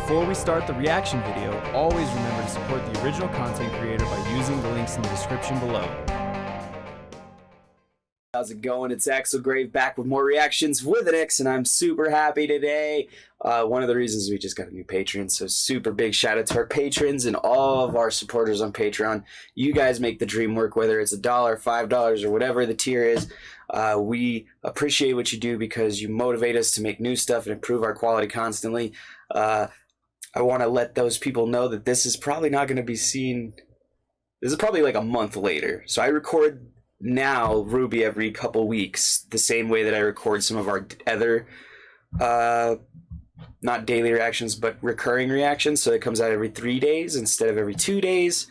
Before we start the reaction video, always remember to support the original content creator by using the links in the description below. How's it going? It's Axel back with more reactions with an X, and I'm super happy today. One of the reasons we just got a new patron, so super big shout out to our patrons and all of our supporters on Patreon. You guys make the dream work, whether it's $1, $5, or whatever the tier is. We appreciate what you do because you motivate us to make new stuff and improve our quality constantly. I want to let those people know that this is probably not going to be seen. This is probably like a month later. So I record now RWBY every couple weeks, the same way that I record some of our other, not daily reactions, but recurring reactions. So it comes out every 3 days instead of every 2 days.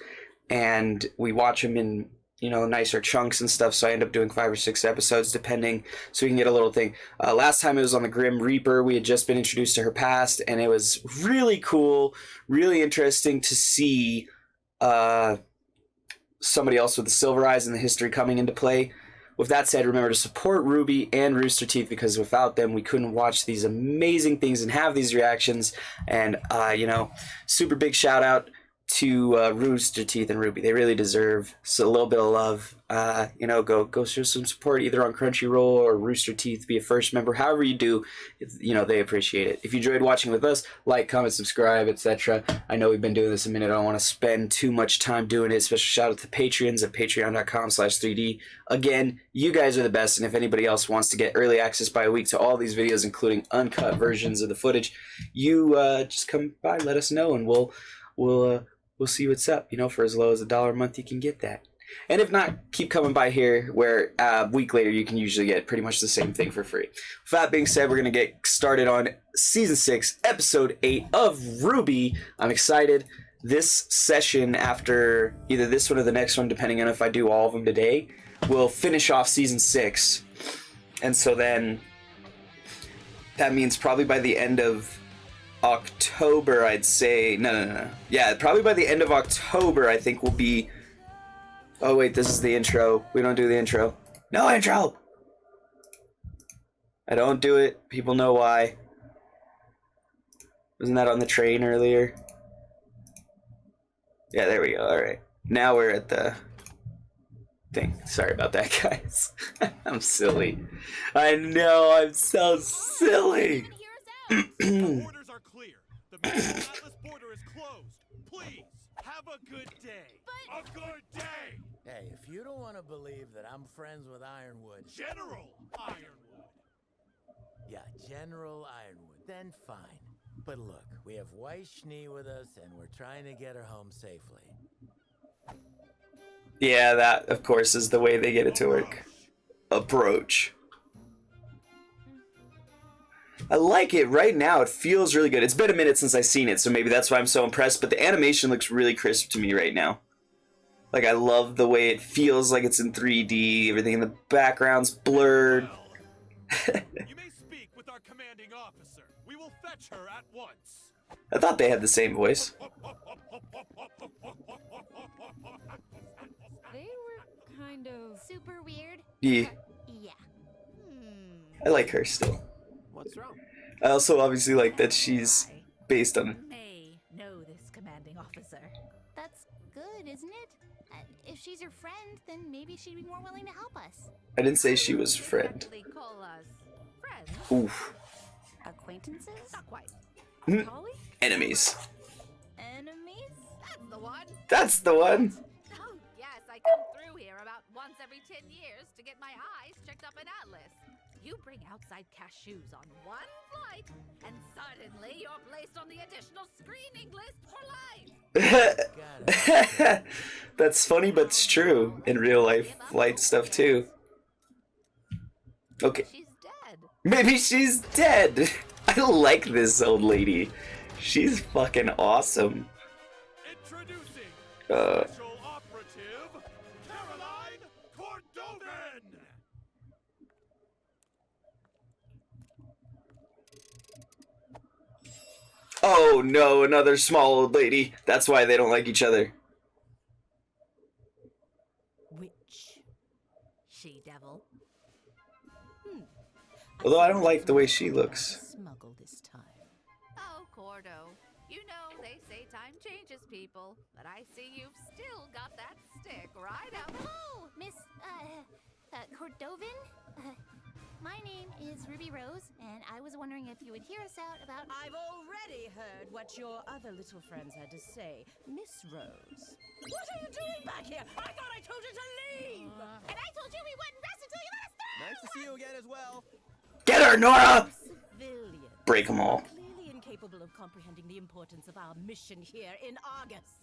And we watch them in, you know, nicer chunks and stuff, so I end up doing 5 or 6 episodes depending, so we can get a little thing. Last time it was on the Grimm Reaper. We had just been introduced to her past, and it was really cool, really interesting to see somebody else with the silver eyes and the history coming into play. With that said, remember to support RWBY and Rooster Teeth, because without them we couldn't watch these amazing things and have these reactions. And you know, super big shout out to Rooster Teeth and RWBY. They really deserve a little bit of love. You know, go show some support either on Crunchyroll or Rooster Teeth. Be a first member, however you do. You know, they appreciate it. If you enjoyed watching with us, like, comment, subscribe, etc. I know we've been doing this a minute. I don't want to spend too much time doing it. Special shout out to Patreons at patreon.com/3D. Again, you guys are the best, and if anybody else wants to get early access by a week to all these videos, including uncut versions of the footage, you just come by, let us know, and we'll see what's up. You know, for as low as $1 a month, you can get that. And if not, keep coming by here, where a week later you can usually get pretty much the same thing for free. With that being said, we're going to get started on Season 6, Episode 8 of RWBY. I'm excited. This session, after either this one or the next one, depending on if I do all of them today, will finish off Season 6. And so then that means probably by the end of October, I'd say. No. Yeah, probably by the end of October, I think we'll be. Oh wait, this is the intro. We don't do the intro. No intro. I don't do it. People know why. Wasn't that on the train earlier? Yeah, there we go. All right. Now we're at the thing. Sorry about that, guys. I'm silly. I know. I'm so silly. The Atlas border is closed. Please, have a good day. A good day! Hey, if you don't want to believe that I'm friends with Ironwood... General Ironwood! Yeah, General Ironwood. Then fine. But look, we have Weiss Schnee with us, and we're trying to get her home safely. Yeah, that, of course, is the way they get it to work. Approach. I like it right now. It feels really good. It's been a minute since I've seen it, so maybe that's why I'm so impressed, but the animation looks really crisp to me right now. Like, I love the way it feels like it's in 3D. Everything in the background's blurred. You may speak with our commanding officer. We will fetch her at once. I thought they had the same voice. They were kind of super weird. Yeah. Yeah. I like her still. What's wrong? I also obviously like that she's based on... May know this commanding officer. That's good, isn't it? If she's your friend, then maybe she'd be more willing to help us. I didn't say she was friend. Exactly call us friends. Oof. Acquaintances? Not quite. Hmm. Colleagues? Enemies. Enemies? That's the one. That's the one. Oh, yes, I come through here about once every 10 years to get my eyes checked up in Atlas. You bring outside cashews on one flight, and suddenly you're placed on the additional screening list for life. That's funny, but it's true in real life flight stuff too. Okay. She's dead. Maybe she's dead. I like this old lady. She's fucking awesome. Introducing Special Operative Caroline Cordovan. Oh no, another small old lady. That's why they don't like each other. Witch. She-devil. Although I don't like the way she looks. Smuggle this time. Oh, Cordo. Time changes, people, but I see you've still got that stick right out. Hello, Miss, Cordovan? My name is Ruby Rose, and I was wondering if you would hear us out about... I've already heard what your other little friends had to say, Miss Rose. What are you doing back here? I thought I told you to leave! And I told you we wouldn't rest until you let us through! Nice to see you again as well. Get her, Nora! Civilian. Break them all. Clearly incapable of comprehending the importance of our mission here in Argus.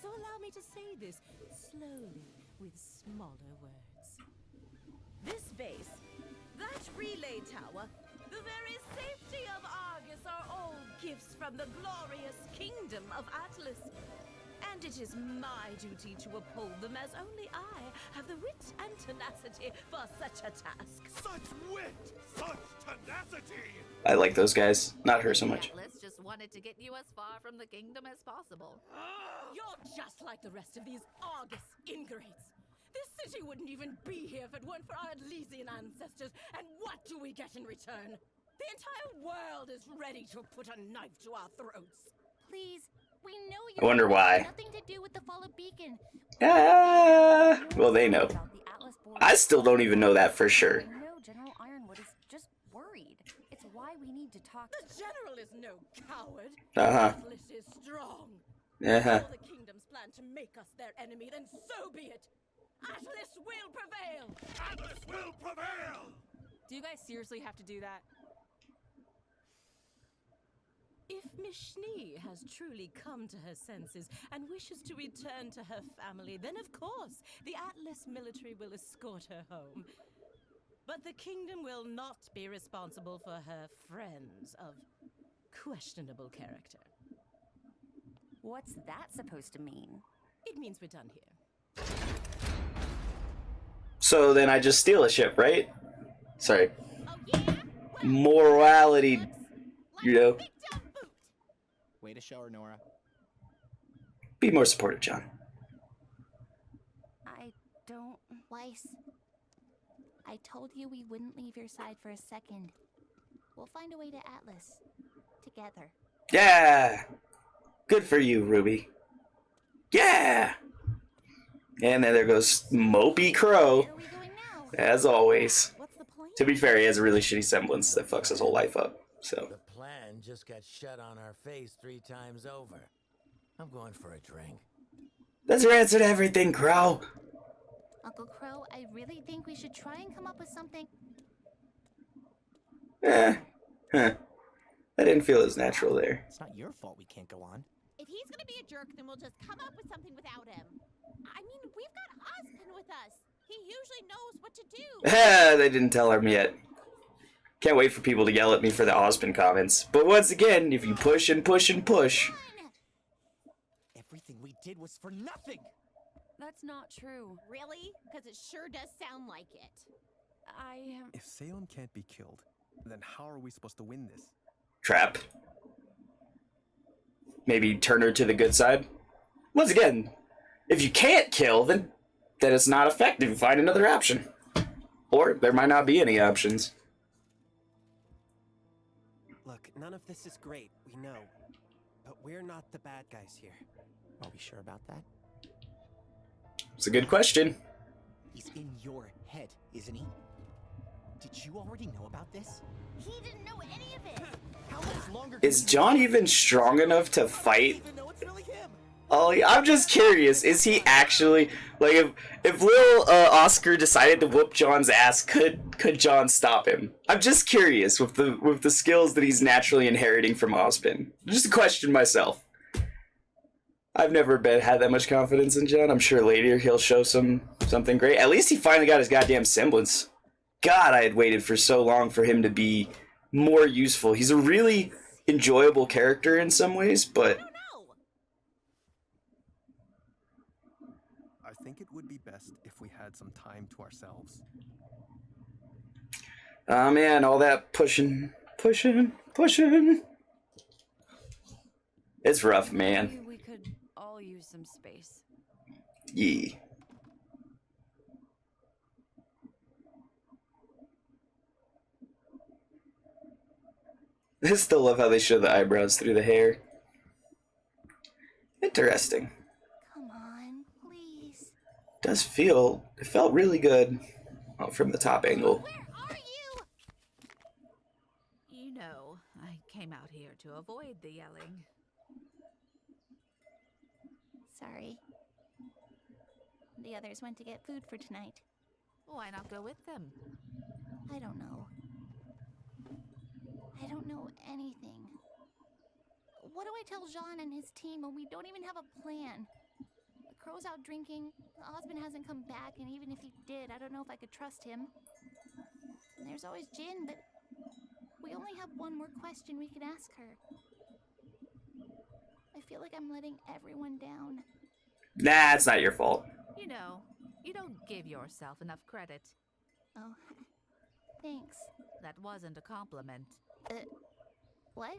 So allow me to say this slowly, with smaller words. This base, that relay tower, the very safety of Argus are all gifts from the glorious kingdom of Atlas. And it is my duty to uphold them, as only I have the wit and tenacity for such a task. Such wit! Such tenacity! I like those guys. Not her so much. Atlas just wanted to get you as far from the kingdom as possible. You're just like the rest of these Argus ingrates. This city wouldn't even be here if it weren't for our Elysian ancestors. And what do we get in return? The entire world is ready to put a knife to our throats. Please, we know I wonder why. nothing to do with the fall of Beacon. Ah, well, they know. About the Atlas border. I still don't even know that for sure. I know General Ironwood is just worried. It's why we need to talk The general is no coward. Uh-huh. Atlas is strong. Uh-huh. If all the kingdoms plan to make us their enemy, then so be it. Atlas will prevail. Atlas will prevail! Do you guys seriously have to do that? If Miss Schnee has truly come to her senses and wishes to return to her family, then of course the Atlas military will escort her home. But the kingdom will not be responsible for her friends of questionable character. What's that supposed to mean? It means we're done here. So then I just steal a ship, right? Sorry. Oh yeah? Morality, you know. Big dumb boot. Way to show her, Nora. Be more supportive, John. I don't... Weiss, I told you we wouldn't leave your side for a second. We'll find a way to Atlas. Together. Yeah! Good for you, Ruby. Yeah! And then there goes Mopey Crow, Where are we going now? as always. What's the plan? To be fair, he has a really shitty semblance that fucks his whole life up, so. The plan just got shut on our face 3 times over. I'm going for a drink. That's your answer to everything, Crow. Uncle Crow, I really think we should try and come up with something. Huh. I didn't feel as natural there. It's not your fault we can't go on. If he's gonna be a jerk, then we'll just come up with something without him. I mean, we've got Osmond with us. He usually knows what to do. They didn't tell him yet. Can't wait for people to yell at me for the Osmond comments. But once again, if you push and push and push. Everything we did was for nothing. That's not true. Really? Because it sure does sound like it. If Salem can't be killed, then how are we supposed to win this? Trap. Maybe turn her to the good side. Once again, if you can't kill, then it's not effective. Find another option. Or there might not be any options. Look, none of this is great, we know. But we're not the bad guys here. Are we sure about that? It's a good question. He's in your head, isn't he? Did you already know about this? He didn't know any of it. How much longer Is John even strong enough to fight? even know it's really him? Ollie, I'm just curious. Is he actually like if little Oscar decided to whoop John's ass, could John stop him? I'm just curious with the skills that he's naturally inheriting from Osmond. Just a question myself. I've never had that much confidence in John. I'm sure later he'll show something great. At least he finally got his goddamn semblance. God, I had waited for so long for him to be more useful. He's a really enjoyable character in some ways, but I think it would be best if we had some time to ourselves. oh man, all that pushing. It's rough, man. Maybe we could all use some space. Yeah. I still love how they show the eyebrows through the hair. Interesting. Come on, please. It felt really good from the top angle. Where are you? You know, I came out here to avoid the yelling. Sorry. The others went to get food for tonight. Why not go with them? I don't know. I don't know anything. What do I tell Jean and his team when we don't even have a plan? The crow's out drinking, Osmond hasn't come back, and even if he did, I don't know if I could trust him. And there's always Jin, but we only have one more question we could ask her. I feel like I'm letting everyone down. Nah, it's not your fault. You know, you don't give yourself enough credit. Oh, thanks. That wasn't a compliment. What?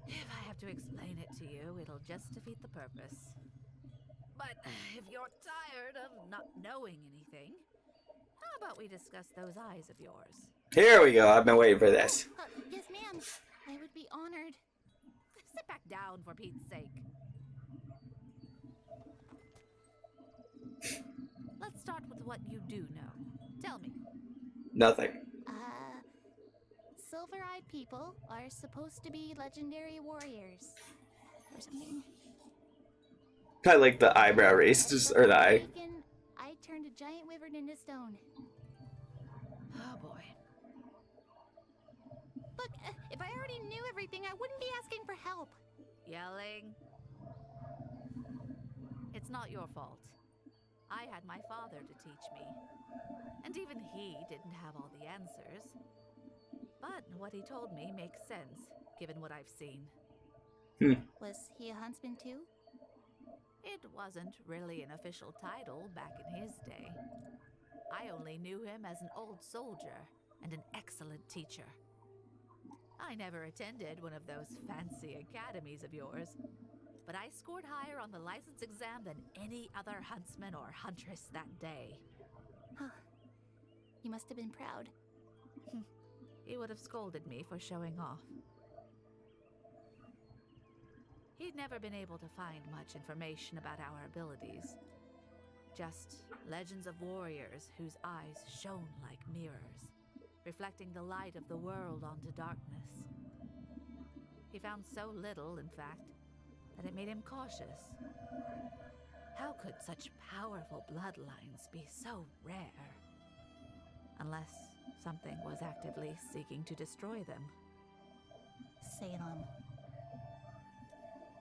If I have to explain it to you, it'll just defeat the purpose. But if you're tired of not knowing anything, how about we discuss those eyes of yours? Here we go. I've been waiting for this. Yes, ma'am. I would be honored. Sit back down, for Pete's sake. Let's start with what you do know. Tell me. Nothing. Silver-eyed people are supposed to be legendary warriors. Or something. I like the eyebrow raise, or the eye. I turned a giant wyvern into stone. Oh boy. Look, if I already knew everything, I wouldn't be asking for help. Yelling. It's not your fault. I had my father to teach me. And even he didn't have all the answers. But what he told me makes sense, given what I've seen. Was he a huntsman too? It wasn't really an official title back in his day. I only knew him as an old soldier and an excellent teacher. I never attended one of those fancy academies of yours, but I scored higher on the license exam than any other huntsman or huntress that day. You must have been proud. He would have scolded me for showing off. He'd never been able to find much information about our abilities. Just legends of warriors whose eyes shone like mirrors, reflecting the light of the world onto darkness. He found so little, in fact, that it made him cautious. How could such powerful bloodlines be so rare? Unless something was actively seeking to destroy them. Salem.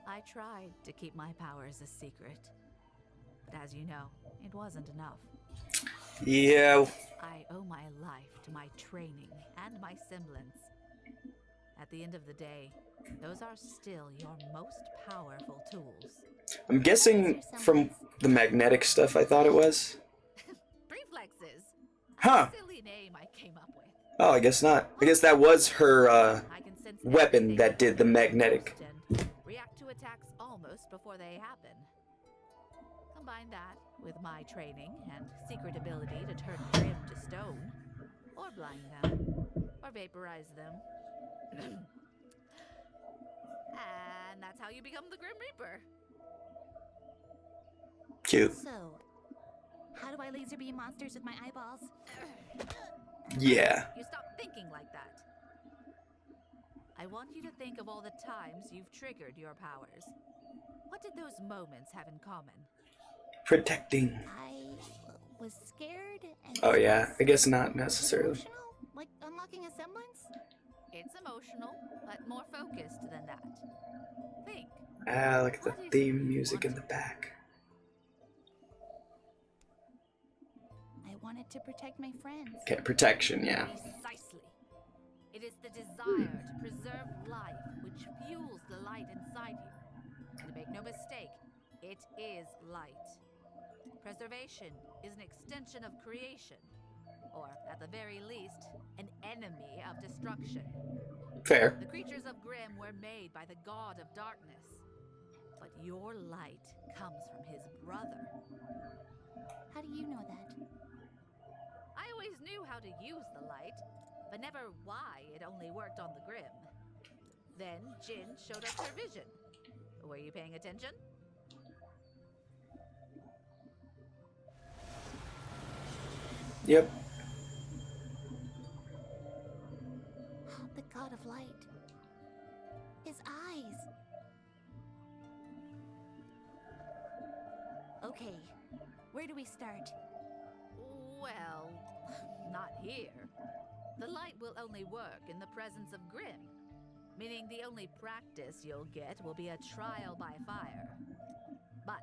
I tried to keep my powers a secret, but as you know, it wasn't enough. Yeah. I owe my life to my training and my semblance. At the end of the day, those are still your most powerful tools. I'm guessing from the magnetic stuff I thought it was. Reflexes. Huh. A silly name I came up with. Oh, I guess not. I guess that was her weapon that did the magnetic. React to attacks almost before they happen. Combine that with my training and secret ability to turn Grimm to stone, or blind them, or vaporize them. And that's how you become the Grimm Reaper. Cute. So, how do I laser beam monsters with my eyeballs? Yeah. You stop thinking like that. I want you to think of all the times you've triggered your powers. What did those moments have in common? Protecting. I was scared and... Oh yeah, I guess not necessarily. Emotional? Like unlocking a semblance? It's emotional, but more focused than that. Think. Ah, look at the theme music in the back. I wanted to protect my friends. Okay, protection, yeah. Precisely. It is the desire to preserve life which fuels the light inside you. And make no mistake, it is light. Preservation is an extension of creation, or at the very least, an enemy of destruction. Fair. The creatures of Grimm were made by the god of darkness, but your light comes from his brother. How do you know that? I always knew how to use the light, but never why it only worked on the Grimm. Then Jin showed us her vision. Were you paying attention? Yep. The god of light. His eyes. Okay, where do we start? Well, not here. The light will only work in the presence of Grimm, meaning the only practice you'll get will be a trial by fire. But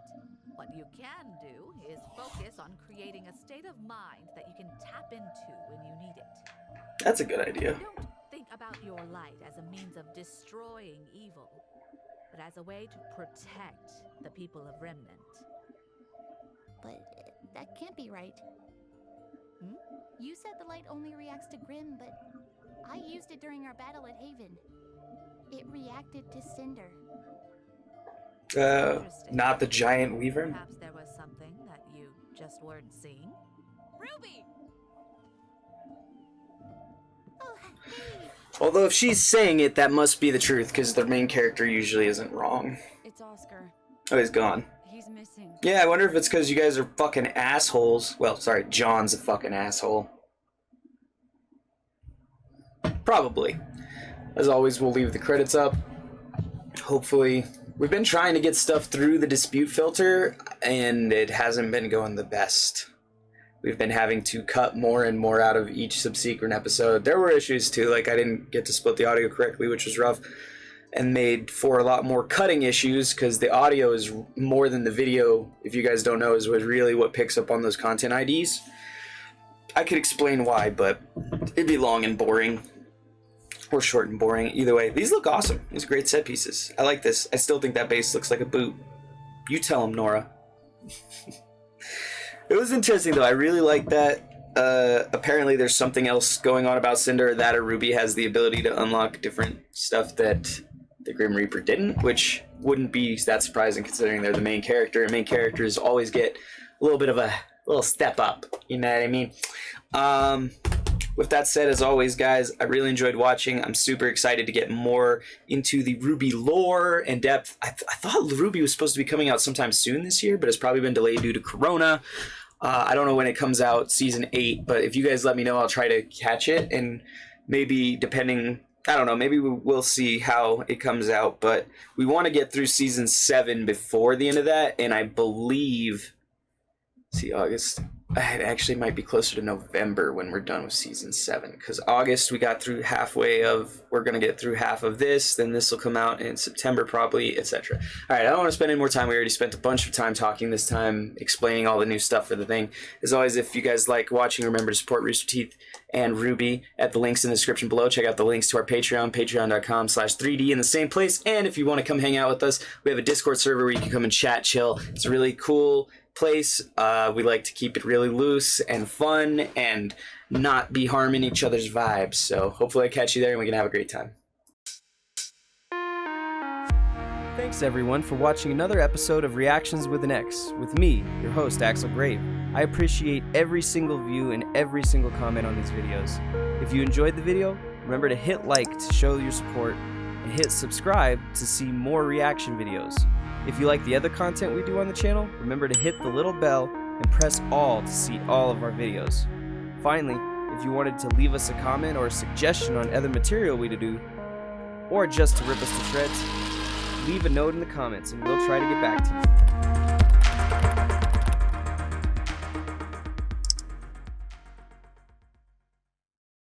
what you can do is focus on creating a state of mind that you can tap into when you need it. That's a good idea. Don't think about your light as a means of destroying evil, but as a way to protect the people of Remnant. But that can't be right. Hmm? You said the light only reacts to Grimm, but I used it during our battle at Haven. It reacted to Cinder. Not the giant weaver? Perhaps there was something that you just weren't seeing? Ruby! Oh, hey! Although if she's saying it, that must be the truth, because the main character usually isn't wrong. It's Oscar. Oh, he's gone. He's missing. Yeah, I wonder if it's because you guys are fucking assholes. Well, sorry, John's a fucking asshole. Probably. As always, we'll leave the credits up. Hopefully. We've been trying to get stuff through the dispute filter, and it hasn't been going the best. We've been having to cut more and more out of each subsequent episode. There were issues too, like I didn't get to split the audio correctly, which was rough, and made for a lot more cutting issues, because the audio is more than the video, if you guys don't know, is really what picks up on those content IDs. I could explain why, but it'd be long and boring. Or short and boring. Either way, these look awesome. These are great set pieces. I like this. I still think that base looks like a boot. You tell him, Nora. It was interesting, though. I really like that. Apparently, there's something else going on about Cinder, that RWBY has the ability to unlock different stuff that the Grimm Reaper didn't, which wouldn't be that surprising considering they're the main character, and main characters always get a little bit of a little step up. You know what I mean? With that said, as always, guys, I really enjoyed watching. I'm super excited to get more into the RWBY lore and depth. I thought RWBY was supposed to be coming out sometime soon this year, but it's probably been delayed due to Corona. I don't know when it comes out, season 8, but if you guys let me know, I'll try to catch it, and maybe depending, I don't know, maybe we'll see how it comes out, but we want to get through season 7 before the end of that, and I believe, see, August, it actually might be closer to November when we're done with season 7, because August we got through halfway of, we're going to get through half of this, then this will come out in September probably, etc. Alright, I don't want to spend any more time. We already spent a bunch of time talking this time, explaining all the new stuff for the thing. As always, if you guys like watching, remember to support Rooster Teeth and RWBY at the links in the description below. Check out the links to our Patreon, patreon.com/3D in the same place. And if you want to come hang out with us, we have a Discord server where you can come and chat, chill. It's a really cool place. We like to keep it really loose and fun and not be harming each other's vibes. So hopefully I catch you there and we can have a great time. Thanks everyone for watching another episode of Reactions with an X with me, your host Axel Grave. I appreciate every single view and every single comment on these videos. If you enjoyed the video, remember to hit like to show your support and hit subscribe to see more reaction videos. If you like the other content we do on the channel, remember to hit the little bell and press all to see all of our videos. Finally, if you wanted to leave us a comment or a suggestion on other material we to do, or just to rip us to shreds, leave a note in the comments and we'll try to get back to you.